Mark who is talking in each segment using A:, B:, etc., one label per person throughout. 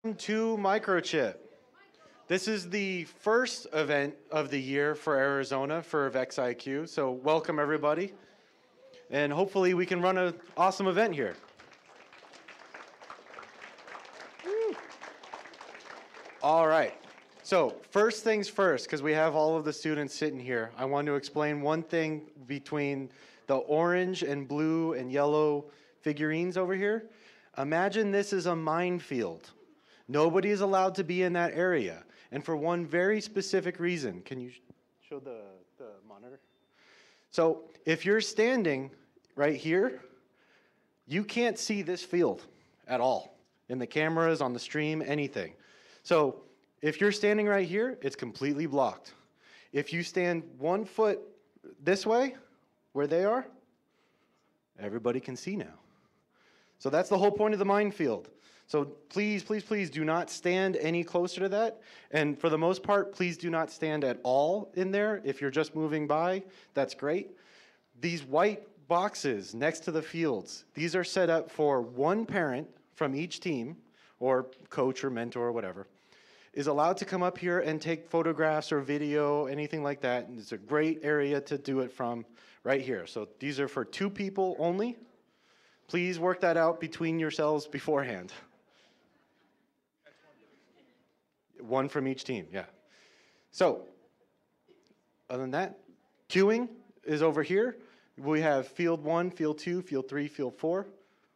A: To Microchip. This is the first event of the year for Arizona for VEX IQ. So welcome everybody, and hopefully we can run an awesome event here. All right. So first things first, because we have all of the students sitting here, I want to explain one thing between the orange and blue and yellow figurines over here. Imagine this is a minefield. Nobody is allowed to be in that area, and for one very specific reason. Can you show the monitor? So if you're standing right here, you can't see this field at all in the cameras, on the stream, anything. So if you're standing right here, it's completely blocked. If you stand 1 foot this way, where they are, everybody can see now. So that's the whole point of the minefield. So please, please, please do not stand any closer to that. And for the most part, please do not stand at all in there. If you're just moving by, that's great. These white boxes next to the fields, these are set up for one parent from each team, or coach or mentor or whatever, is allowed to come up here and take photographs or video, anything like that. And it's a great area to do it from right here. So these are for 2 people only. Please work that out between yourselves beforehand. One from each team, yeah. So, other than that, queuing is over here. We have field 1, field 2, field 3, field 4.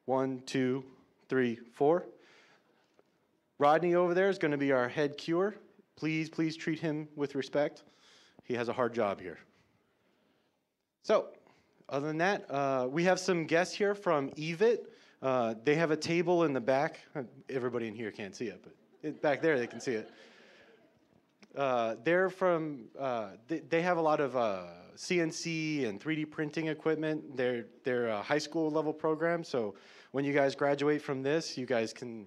A: 1, 2, 3, 4. Rodney over there is going to be our head queuer. Please, please treat him with respect. He has a hard job here. So, other than that, we have some guests here from EVIT. They have a table in the back. Everybody in here can't see it, but back there they can see it. They're from, they have a lot of CNC and 3D printing equipment. They're a high school level program, so when you guys graduate from this, you guys can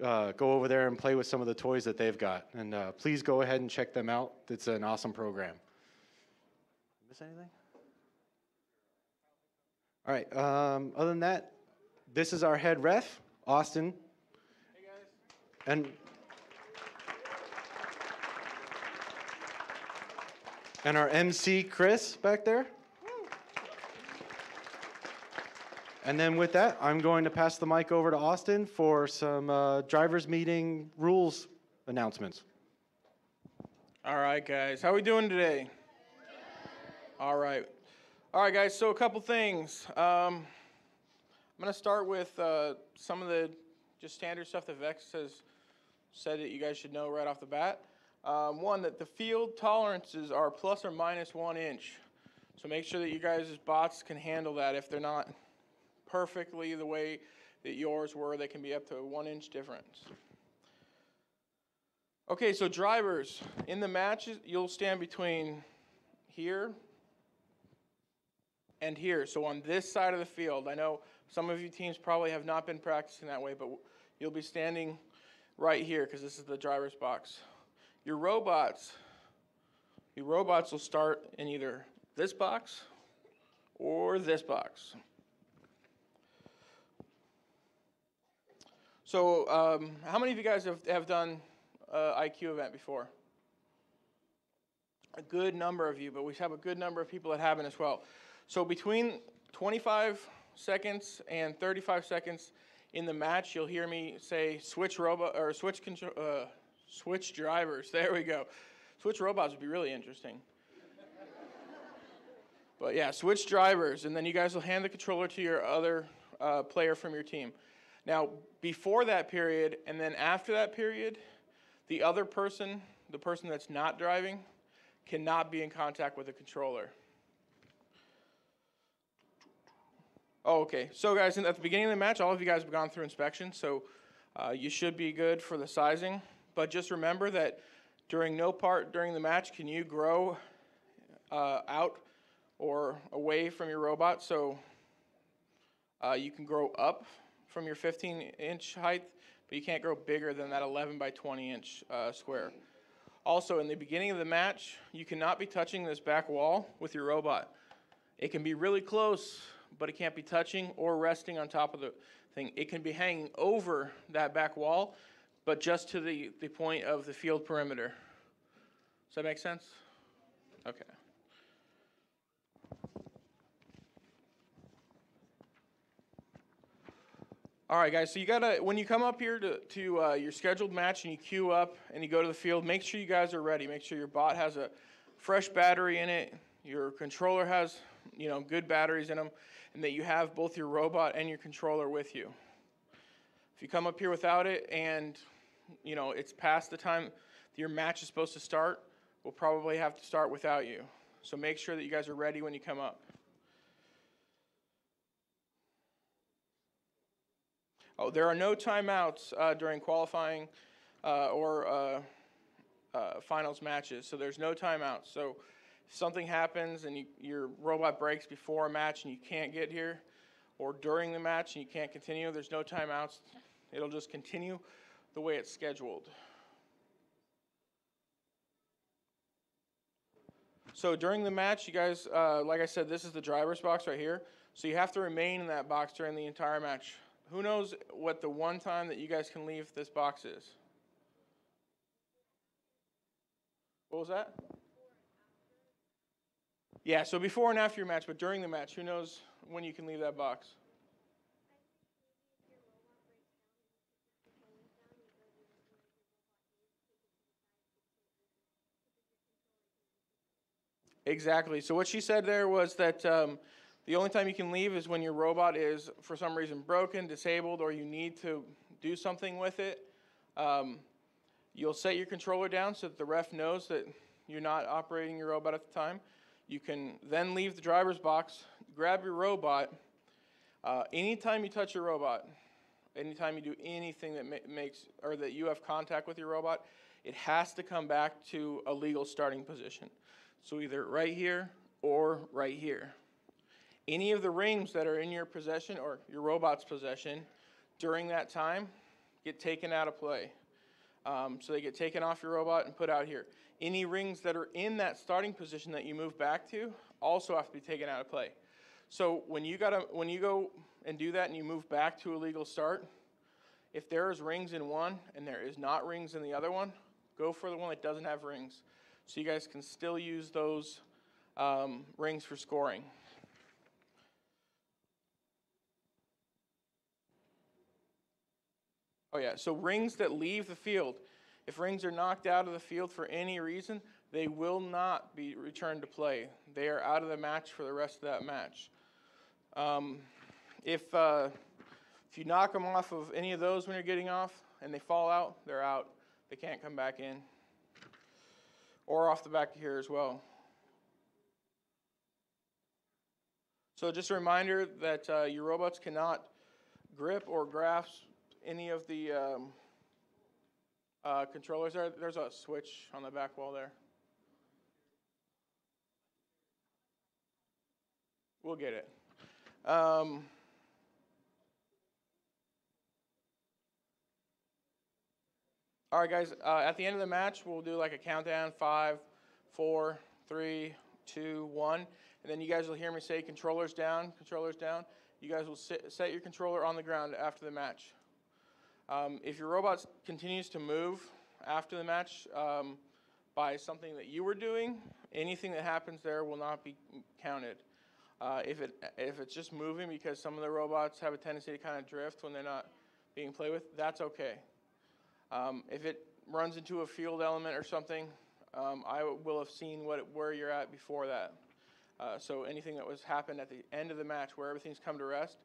A: go over there and play with some of the toys that they've got. And please go ahead and check them out. It's an awesome program. Miss anything? All right, other than that, this is our head ref, Austin. Hey guys. And our MC, Chris, back there. And then with that, I'm going to pass the mic over to Austin for some drivers meeting rules announcements.
B: All right, guys, how are we doing today? All right. All right, guys, so a couple things. I'm going to start with some of the just standard stuff that Vex has said that you guys should know right off the bat. One, that the field tolerances are plus or minus 1 inch. So make sure that you guys' bots can handle that. If they're not perfectly the way that yours were, they can be up to a 1 inch difference. Okay, so drivers, in the matches, you'll stand between here and here, so on this side of the field. I know some of you teams probably have not been practicing that way, but you'll be standing right here because this is the driver's box. Your robots will start in either this box or this box. So how many of you guys have done IQ event before? A good number of you, but we have a good number of people that haven't as well. So between 25 seconds and 35 seconds in the match, you'll hear me say switch drivers. There we go. Switch robots would be really interesting. But yeah, switch drivers, and then you guys will hand the controller to your other player from your team. Now, before that period and then after that period, the other person, the person that's not driving, cannot be in contact with the controller. Oh, okay. So guys, at the beginning of the match, all of you guys have gone through inspection, so you should be good for the sizing. But just remember that during no part during the match can you grow out or away from your robot. So you can grow up from your 15-inch height, but you can't grow bigger than that 11 by 20-inch square. Also, in the beginning of the match, you cannot be touching this back wall with your robot. It can be really close, but it can't be touching or resting on top of the thing. It can be hanging over that back wall, but just to the point of the field perimeter. Does that make sense? Okay. All right, guys, so you gotta, when you come up here to your scheduled match and you queue up and you go to the field, make sure you guys are ready. Make sure your bot has a fresh battery in it, your controller has, good batteries in them, and that you have both your robot and your controller with you. If you come up here without it and, it's past the time that your match is supposed to start, we'll probably have to start without you. So make sure that you guys are ready when you come up. Oh, there are no timeouts during qualifying or finals matches, so there's no timeouts. So if something happens and your robot breaks before a match and you can't get here, or during the match and you can't continue, there's no timeouts. It'll just continue the way it's scheduled. So during the match, you guys, like I said, this is the driver's box right here. So you have to remain in that box during the entire match. Who knows what the one time that you guys can leave this box is? What was that? Yeah, so before and after your match, but during the match, who knows when you can leave that box? Exactly. So what she said there was that the only time you can leave is when your robot is, for some reason, broken, disabled, or you need to do something with it. You'll set your controller down so that the ref knows that you're not operating your robot at the time. You can then leave the driver's box, grab your robot. Anytime you touch your robot, anytime you do anything that makes, or that you have contact with your robot, it has to come back to a legal starting position. So either right here or right here. Any of the rings that are in your possession or your robot's possession during that time get taken out of play. So they get taken off your robot and put out here. Any rings that are in that starting position that you move back to also have to be taken out of play. So when you go and do that and you move back to a legal start, if there is rings in one and there is not rings in the other one, go for the one that doesn't have rings. So you guys can still use those rings for scoring. Oh yeah, so rings that leave the field, if rings are knocked out of the field for any reason, they will not be returned to play. They are out of the match for the rest of that match. If you knock them off of any of those when you're getting off and they fall out, they're out. They can't come back in. Or off the back of here as well. So just a reminder that your robots cannot grip or grasp any of the controllers. There's a switch on the back wall there. We'll get it. All right, guys, at the end of the match, we'll do like a countdown, 5, 4, 3, 2, 1. And then you guys will hear me say controllers down, controllers down. You guys will set your controller on the ground after the match. If your robot continues to move after the match by something that you were doing, anything that happens there will not be counted. If it's just moving because some of the robots have a tendency to kind of drift when they're not being played with, that's okay. If it runs into a field element or something, I will have seen where you're at before that. So anything that was happened at the end of the match where everything's come to rest.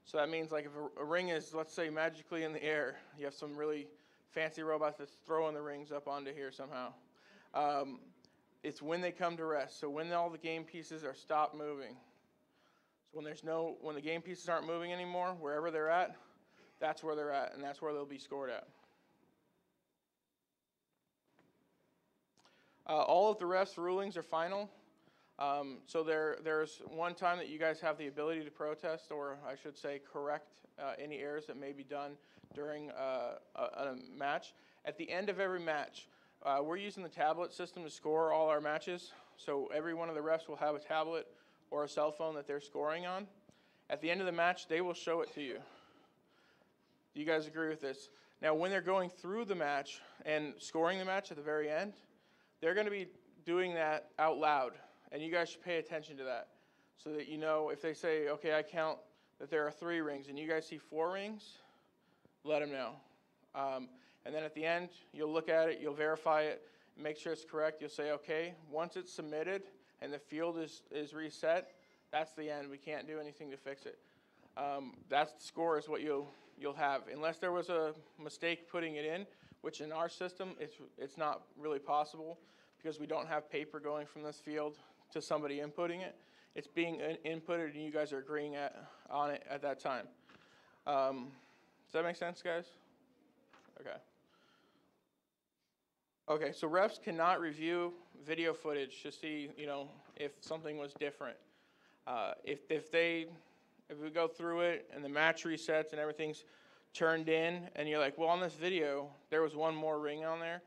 B: So that means like if a ring is, let's say, magically in the air, you have some really fancy robots that's throwing the rings up onto here somehow. It's when they come to rest. So when all the game pieces are stopped moving. So when the game pieces aren't moving anymore, wherever they're at, that's where they're at, and that's where they'll be scored at. All of the refs' rulings are final. So there's one time that you guys have the ability to protest, or I should say correct any errors that may be done during a match. At the end of every match, we're using the tablet system to score all our matches. So every one of the refs will have a tablet or a cell phone that they're scoring on. At the end of the match, they will show it to you. Do you guys agree with this? Now, when they're going through the match and scoring the match at the very end, they're going to be doing that out loud, and you guys should pay attention to that so that you know if they say, okay, I count that there are 3 rings, and you guys see 4 rings, let them know. And then at the end, you'll look at it, you'll verify it, make sure it's correct. You'll say, okay, once it's submitted and the field is reset, that's the end. We can't do anything to fix it. That's the score is what you'll have. Unless there was a mistake putting it in, which in our system, it's not really possible because we don't have paper going from this field to somebody inputting it. It's being inputted and you guys are agreeing on it at that time. Does that make sense, guys? Okay. Okay, so refs cannot review video footage to see, if something was different. If we go through it and the match resets and everything's turned in, and you're like, well, on this video there was one more ring on there,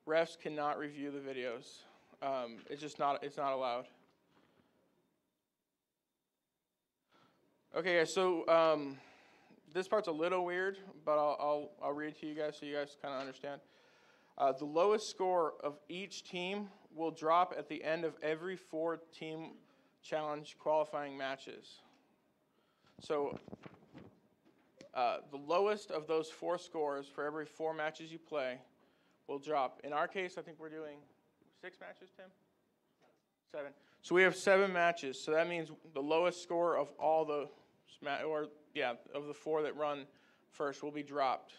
B: refs cannot review the videos. It's not allowed. Okay, guys. So this part's a little weird, but I'll read it to you guys so you guys kind of understand. The lowest score of each team will drop at the end of every 4 team challenge qualifying matches. So the lowest of those 4 scores for every 4 matches you play will drop. In our case, I think we're doing 6 matches, Tim? 7. So we have 7 matches. So that means the lowest score of all the of the 4 that run first will be dropped.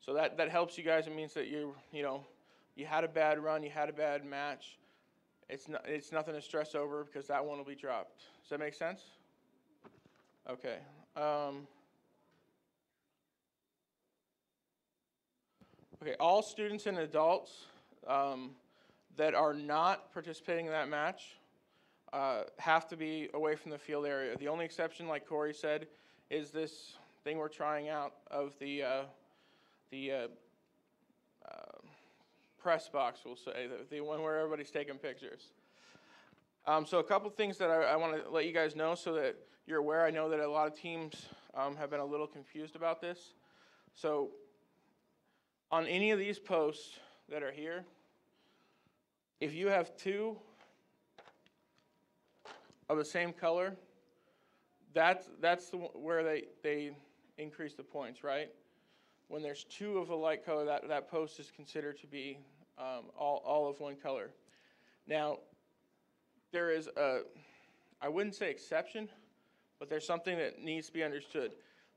B: So that helps you guys. It means that you had a bad run, you had a bad match. It's nothing to stress over because that one will be dropped. Does that make sense? Okay. Okay. All students and adults that are not participating in that match have to be away from the field area. The only exception, like Corey said, is this thing we're trying out of the press box, we'll say, the one where everybody's taking pictures. So a couple things that I want to let you guys know so that you're aware. I know that a lot of teams have been a little confused about this. So on any of these posts that are here, if you have 2 of the same color, that's where they increase the points, right? When there's 2 of a light color, that post is considered to be all of one color. Now, there is I wouldn't say exception, but there's something that needs to be understood.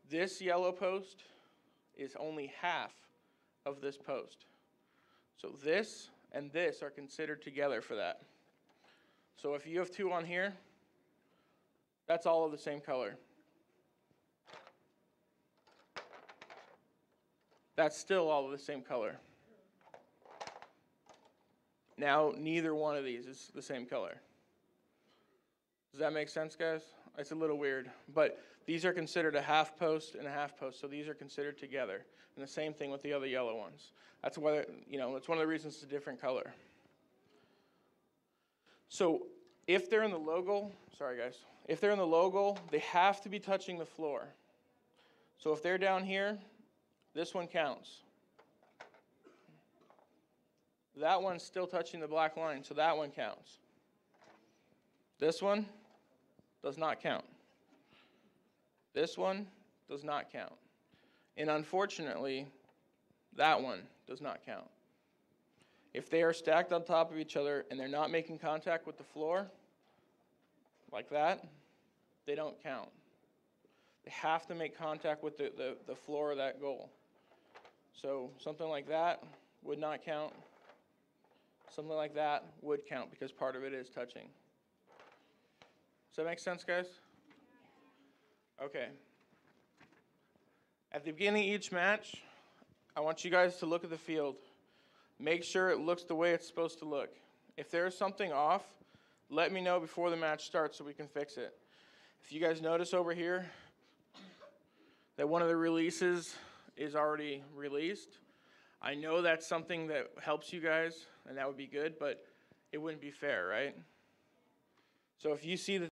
B: This yellow post is only half of this post. So this and this are considered together for that. So if you have 2 on here, that's all of the same color. That's still all of the same color. Now, neither one of these is the same color. Does that make sense, guys? It's a little weird, but these are considered a half post and a half post, so these are considered together. And the same thing with the other yellow ones. That's why, it's one of the reasons it's a different color. So if they're in the logo, if they're in the logo, they have to be touching the floor. So if they're down here, this one counts. That one's still touching the black line, so that one counts. This one does not count. This one does not count. And unfortunately, that one does not count. If they are stacked on top of each other and they're not making contact with the floor, like that, they don't count. They have to make contact with the floor of that goal. So something like that would not count. Something like that would count because part of it is touching. Does that make sense, guys? Okay. At the beginning of each match, I want you guys to look at the field. Make sure it looks the way it's supposed to look. If there's something off, let me know before the match starts so we can fix it. If you guys notice over here that one of the releases is already released, I know that's something that helps you guys, and that would be good, but it wouldn't be fair, right? So if you see that